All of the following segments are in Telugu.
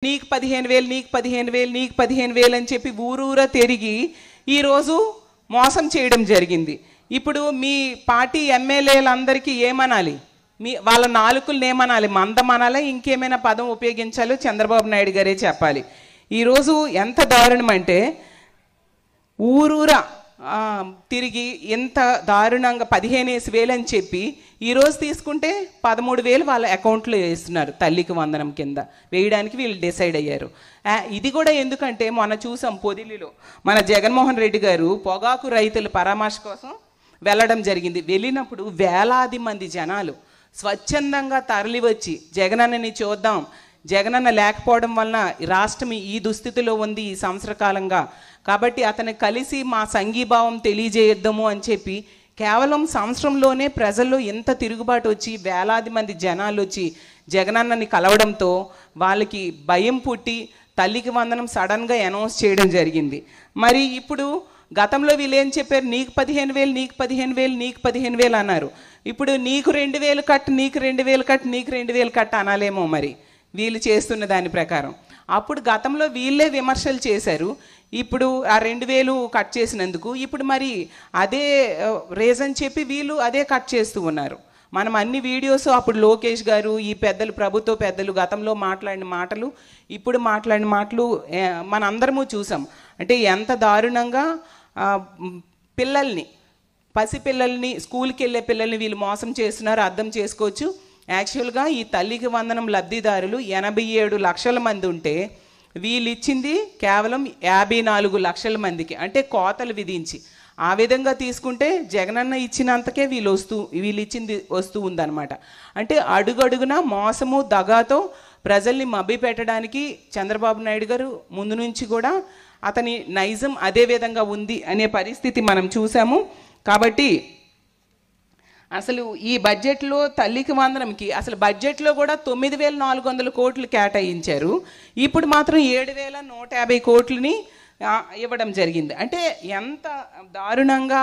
నీకు 15,000 నీకు 15,000 నీకు 15,000 అని చెప్పి ఊరూరా తిరిగి ఈరోజు మోసం చేయడం జరిగింది. ఇప్పుడు మీ పార్టీ ఎమ్మెల్యేలందరికీ ఏమనాలి? వాళ్ళ నాలుకలు ఏమనాలి? మందమనాలా, ఇంకేమైనా పదం ఉపయోగించాలో చంద్రబాబు నాయుడు గారే చెప్పాలి. ఈరోజు ఎంత దారుణం అంటే ఊరూరా తిరిగి ఎంత దారుణంగా 15,000 అని చెప్పి ఈరోజు తీసుకుంటే 13,000 వాళ్ళ అకౌంట్లో వేస్తున్నారు. తల్లికి వందనం కింద వేయడానికి వీళ్ళు డిసైడ్ అయ్యారు. ఇది కూడా ఎందుకంటే మొన్న చూసాం పొదిలిలో మన జగన్మోహన్ రెడ్డి గారు పొగాకు రైతుల పరామర్శ కోసం వెళ్ళడం జరిగింది. వెళ్ళినప్పుడు వేలాది మంది జనాలు స్వచ్ఛందంగా తరలి వచ్చి జగనన్నని చూద్దాం, జగనన్న లేకపోవడం వలన రాష్ట్రం ఈ దుస్థితిలో ఉంది ఈ సంవత్సర కాలంగా, కాబట్టి అతను కలిసి మా సంఘీభావం తెలియజేద్దాము అని చెప్పి కేవలం సంవత్సరంలోనే ప్రజల్లో ఎంత తిరుగుబాటు వచ్చి వేలాది మంది జనాలు వచ్చి జగనన్నని కలవడంతో వాళ్ళకి భయం పుట్టి తల్లికి వందనం సడన్గా అనౌన్స్ చేయడం జరిగింది. మరి ఇప్పుడు గతంలో వీళ్ళు ఏం చెప్పారు? నీకు 15,000 నీకు 15,000 నీకు 15,000 అన్నారు. ఇప్పుడు నీకు 2,000 కట్ నీకు 2,000 కట్ నీకు 2,000 కట్ అనాలేమో మరి వీళ్ళు చేస్తున్న దాని ప్రకారం. అప్పుడు గతంలో వీళ్ళే విమర్శలు చేశారు. ఇప్పుడు ఆ 2,000 కట్ చేసినందుకు ఇప్పుడు మరి అదే రీజన్ చెప్పి వీళ్ళు అదే కట్ చేస్తూ ఉన్నారు. మనం అన్ని వీడియోస్ అప్పుడు లోకేష్ గారు ఈ పెద్దలు ప్రభుత్వ పెద్దలు గతంలో మాట్లాడిన మాటలు ఇప్పుడు మాట్లాడిన మాటలు మనందరము చూసాం. అంటే ఎంత దారుణంగా పిల్లల్ని పసిపిల్లల్ని స్కూల్కి వెళ్ళే పిల్లల్ని వీళ్ళు మోసం చేస్తున్నారు అర్థం చేసుకోవచ్చు. యాక్చువల్గా ఈ తల్లికి వందనం లబ్ధిదారులు 87 లక్షల మంది ఉంటే వీళ్ళు ఇచ్చింది కేవలం 54 లక్షల మందికి, అంటే కోతలు విధించి. ఆ విధంగా తీసుకుంటే జగనన్న ఇచ్చినంతకే వీళ్ళు ఇచ్చింది వస్తూ ఉందన్నమాట. అంటే అడుగడుగున మోసము దగాతో ప్రజల్ని మభ్య పెట్టడానికి చంద్రబాబు నాయుడు గారు ముందు నుంచి కూడా అతని నైజం అదే విధంగా ఉంది అనే పరిస్థితి మనం చూసాము. కాబట్టి అసలు ఈ బడ్జెట్లో తల్లికి వందనంకి అసలు బడ్జెట్లో కూడా 9,400 కోట్లు కేటాయించారు. ఇప్పుడు మాత్రం 7,150 కోట్లని ఇవ్వడం జరిగింది. అంటే ఎంత దారుణంగా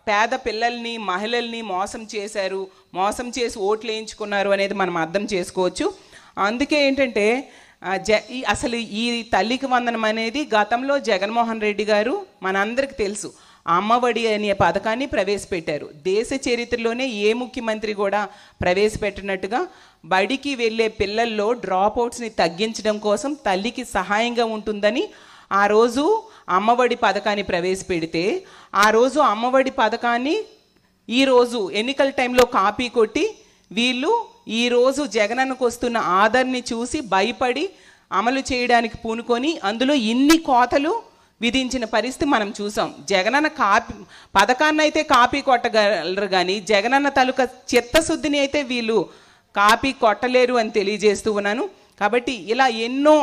పేద పిల్లల్ని మహిళల్ని మోసం చేశారు, మోసం చేసి ఓట్లు వేయించుకున్నారు అనేది మనం అర్థం చేసుకోవచ్చు. అందుకే ఏంటంటే అసలు ఈ తల్లికి వందనం అనేది గతంలో జగన్మోహన్ రెడ్డి గారు మనందరికీ తెలుసు అమ్మఒడి అనే పథకాన్ని ప్రవేశపెట్టారు. దేశ చరిత్రలోనే ఏ ముఖ్యమంత్రి కూడా ప్రవేశపెట్టినట్టుగా బడికి వెళ్ళే పిల్లల్లో డ్రాప్అవుట్స్ని తగ్గించడం కోసం తల్లికి సహాయంగా ఉంటుందని ఆ రోజు అమ్మఒడి పథకాన్ని ప్రవేశపెడితే ఆ రోజు అమ్మఒడి పథకాన్ని ఈరోజు ఎన్నికల టైంలో కాపీ కొట్టి వీళ్ళు ఈరోజు జగనన్నకు వస్తున్న ఆదరణని చూసి భయపడి అమలు చేయడానికి పూనుకొని అందులో ఇన్ని కోతలు విధించిన పరిస్థితి మనం చూసాం. జగనన్న పథకాన్ని అయితే కాపీ కొట్టగలరు కానీ జగనన్న తాలూకా చిత్తశుద్ధిని అయితే వీళ్ళు కాపీ కొట్టలేరు అని తెలియజేస్తూ ఉన్నాను. కాబట్టి ఇలా ఎన్నో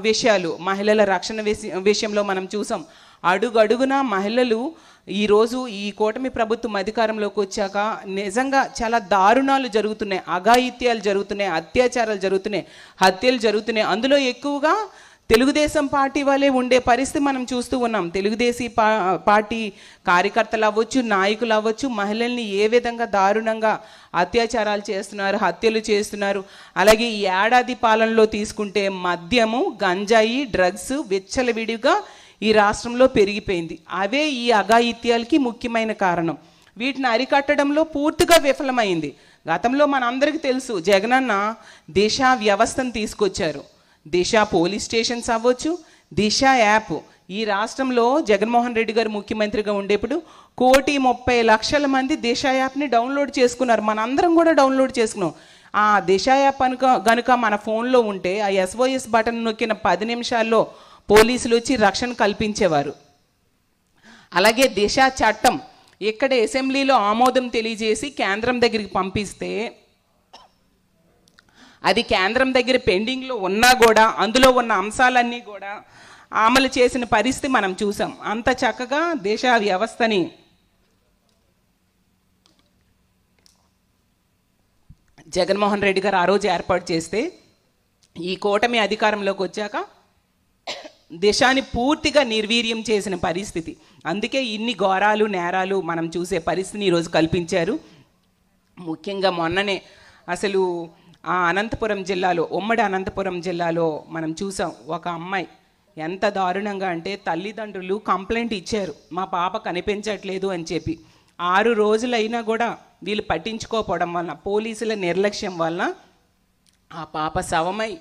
విషయాలు మహిళల రక్షణ విషయంలో మనం చూసాం. అడుగడుగున మహిళలు ఈరోజు ఈ కూటమి ప్రభుత్వం అధికారంలోకి వచ్చాక నిజంగా చాలా దారుణాలు జరుగుతున్నాయి, అఘాయిత్యాలు జరుగుతున్నాయి, అత్యాచారాలు జరుగుతున్నాయి, హత్యలు జరుగుతున్నాయి. అందులో ఎక్కువగా తెలుగుదేశం పార్టీ వాళ్ళే ఉండే పరిస్థితి మనం చూస్తూ ఉన్నాం. తెలుగుదేశం పార్టీ కార్యకర్తలు అవ్వచ్చు, నాయకులు అవ్వచ్చు, మహిళల్ని ఏ విధంగా దారుణంగా అత్యాచారాలు చేస్తున్నారు, హత్యలు చేస్తున్నారు. అలాగే ఈ ఏడాది పాలనలో తీసుకుంటే మద్యము, గంజాయి, డ్రగ్స్ విచ్చలవిడిగా ఈ రాష్ట్రంలో పెరిగిపోయింది. అవే ఈ అఘాయిత్యాలకి ముఖ్యమైన కారణం. వీటిని అరికట్టడంలో పూర్తిగా విఫలమైంది. గతంలో మనందరికీ తెలుసు జగనన్న దిశ వ్యవస్థను తీసుకొచ్చారు. దిశ పోలీస్ స్టేషన్స్ అవ్వచ్చు, దిశ యాప్. ఈ రాష్ట్రంలో జగన్మోహన్ రెడ్డి గారు ముఖ్యమంత్రిగా ఉండేప్పుడు 1,30,00,000 మంది దిశ యాప్ని డౌన్లోడ్ చేసుకున్నారు. మనందరం కూడా డౌన్లోడ్ చేసుకున్నాం. ఆ దిశ యాప్ కనుక మన ఫోన్లో ఉంటే ఆ SOS బటన్ నొక్కిన 10 నిమిషాల్లో పోలీసులు వచ్చి రక్షణ కల్పించేవారు. అలాగే దిశ చట్టం ఇక్కడ అసెంబ్లీలో ఆమోదం తెలియజేసి కేంద్రం దగ్గరికి పంపిస్తే అది కేంద్రం దగ్గర పెండింగ్లో ఉన్నా కూడా అందులో ఉన్న అంశాలన్నీ కూడా అమలు చేసిన పరిస్థితి మనం చూసాం. అంత చక్కగా దేశ వ్యవస్థని జగన్మోహన్ రెడ్డి గారు ఆ రోజు ఏర్పాటు చేస్తే ఈ కూటమి అధికారంలోకి వచ్చాక దేశాన్ని పూర్తిగా నిర్వీర్యం చేసిన పరిస్థితి. అందుకే ఇన్ని ఘోరాలు నేరాలు మనం చూసే పరిస్థితిని ఈరోజు కల్పించారు. ముఖ్యంగా మొన్ననే అసలు ఆ అనంతపురం జిల్లాలో, ఉమ్మడి అనంతపురం జిల్లాలో మనం చూసాం. ఒక అమ్మాయి ఎంత దారుణంగా అంటే, తల్లిదండ్రులు కంప్లైంట్ ఇచ్చారు మా పాప కనిపించట్లేదు అని చెప్పి. 6 రోజులైనా కూడా వీళ్ళు పట్టించుకోకపోవడం వలన, పోలీసుల నిర్లక్ష్యం వలన ఆ పాప శవమై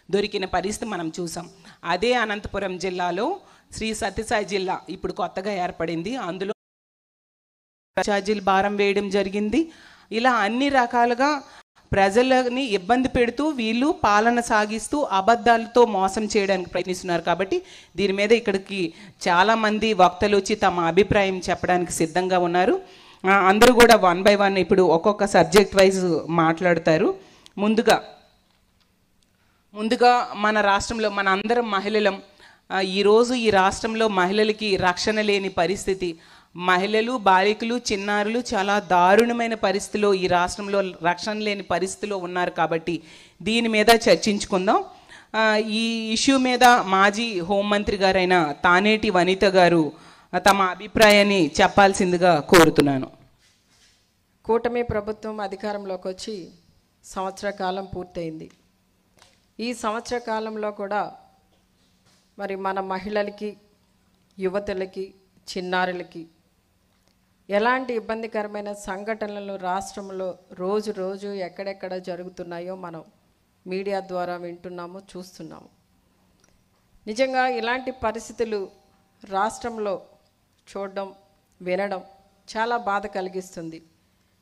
దొరికిన పరిస్థితి మనం చూసాం. అదే అనంతపురం జిల్లాలో శ్రీ సత్యసాయి జిల్లా ఇప్పుడు కొత్తగా ఏర్పడింది. అందులో ఛార్జీలు భారం వేయడం జరిగింది. ఇలా అన్ని రకాలుగా ప్రజలని ఇబ్బంది పెడుతూ వీళ్ళు పాలన సాగిస్తూ అబద్ధాలతో మోసం చేయడానికి ప్రయత్నిస్తున్నారు. కాబట్టి దీని మీద ఇక్కడికి చాలామంది వక్తలు వచ్చి తమ అభిప్రాయం చెప్పడానికి సిద్ధంగా ఉన్నారు. అందరూ కూడా 1 by 1 ఇప్పుడు ఒక్కొక్క సబ్జెక్ట్ వైజ్ మాట్లాడతారు. ముందుగా మన రాష్ట్రంలో మన అందరం మహిళలం. ఈరోజు ఈ రాష్ట్రంలో మహిళలకి రక్షణ లేని పరిస్థితి. మహిళలు, బాలికలు, చిన్నారులు చాలా దారుణమైన పరిస్థితిలో ఈ రాష్ట్రంలో రక్షణ లేని పరిస్థితిలో ఉన్నారు. కాబట్టి దీని మీద చర్చించుకుందాం. ఈ ఇష్యూ మీద మాజీ హోంమంత్రి గారైన తానేటి వనిత గారు తమ అభిప్రాయాన్ని చెప్పాల్సిందిగా కోరుతున్నాను. కూటమి ప్రభుత్వం అధికారంలోకి వచ్చి సంవత్సర కాలం పూర్తయింది. ఈ సంవత్సర కాలంలో కూడా మరి మన మహిళలకి, యువతులకి, చిన్నారులకి ఎలాంటి ఇబ్బందికరమైన సంఘటనలు రాష్ట్రంలో రోజు రోజు ఎక్కడెక్కడ జరుగుతున్నాయో మనం మీడియా ద్వారా వింటున్నాము, చూస్తున్నాము. నిజంగా ఇలాంటి పరిస్థితులు రాష్ట్రంలో చూడడం, వినడం చాలా బాధ కలిగిస్తుంది,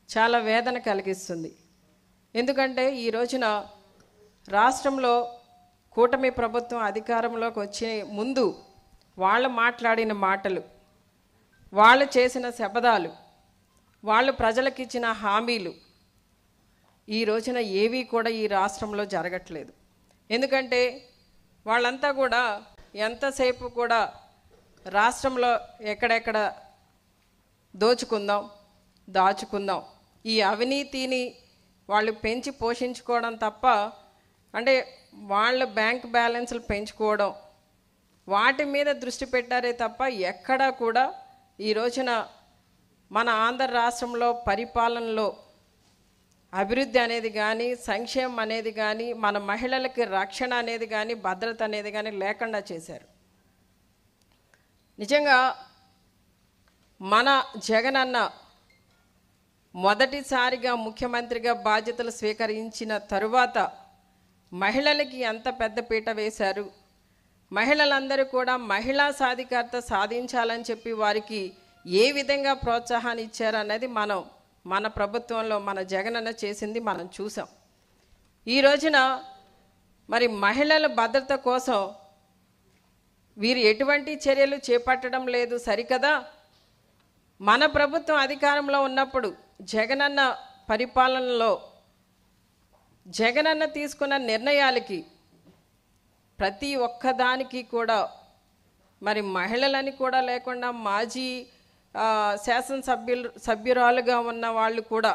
చాలా వేదన కలిగిస్తుంది. ఎందుకంటే ఈ రోజున రాష్ట్రంలో కూటమి ప్రభుత్వం అధికారంలోకి వచ్చే ముందు వాళ్ళు మాట్లాడిన మాటలు, వాళ్ళు చేసిన శపథాలు, వాళ్ళు ప్రజలకు ఇచ్చిన హామీలు ఈ రోజున ఏవి కూడా ఈ రాష్ట్రంలో జరగట్లేదు. ఎందుకంటే వాళ్ళంతా కూడా ఎంతసేపు కూడా రాష్ట్రంలో ఎక్కడెక్కడ దోచుకుందాం, దాచుకుందాం, ఈ అవినీతిని వాళ్ళు పెంచి పోషించుకోవడం తప్ప, అంటే వాళ్ళ బ్యాంక్ బ్యాలెన్స్లు పెంచుకోవడం, వాటి మీద దృష్టి పెట్టారే తప్ప ఎక్కడా కూడా ఈ రోజున మన ఆంధ్ర రాష్ట్రంలో పరిపాలనలో అభివృద్ధి అనేది కానీ, సంక్షేమం అనేది కానీ, మన మహిళలకి రక్షణ అనేది కానీ, భద్రత అనేది కానీ లేకుండా చేశారు. నిజంగా మన జగనన్న మొదటిసారిగా ముఖ్యమంత్రిగా బాధ్యతలు స్వీకరించిన తరువాత మహిళలకి ఎంత పెద్ద పీట వేశారు, మహిళలందరూ కూడా మహిళా సాధికారత సాధించాలని చెప్పి వారికి ఏ విధంగా ప్రోత్సాహాన్ని ఇచ్చారన్నది మన ప్రభుత్వంలో మన జగనన్న చేసింది మనం చూసాం. ఈ రోజున మరి మహిళల భద్రత కోసం వీరు ఎటువంటి చర్యలు చేపట్టడం లేదు సరికదా. మన ప్రభుత్వం అధికారంలో ఉన్నప్పుడు జగనన్న పరిపాలనలో జగనన్న తీసుకున్న నిర్ణయాలకి ప్రతి ఒక్కదానికి కూడా మరి మహిళలని కూడా లేకుండా మాజీ సభ్యురాలుగా ఉన్న వాళ్ళు కూడా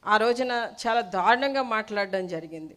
ఆ రోజున చాలా దారుణంగా మాట్లాడడం జరిగింది.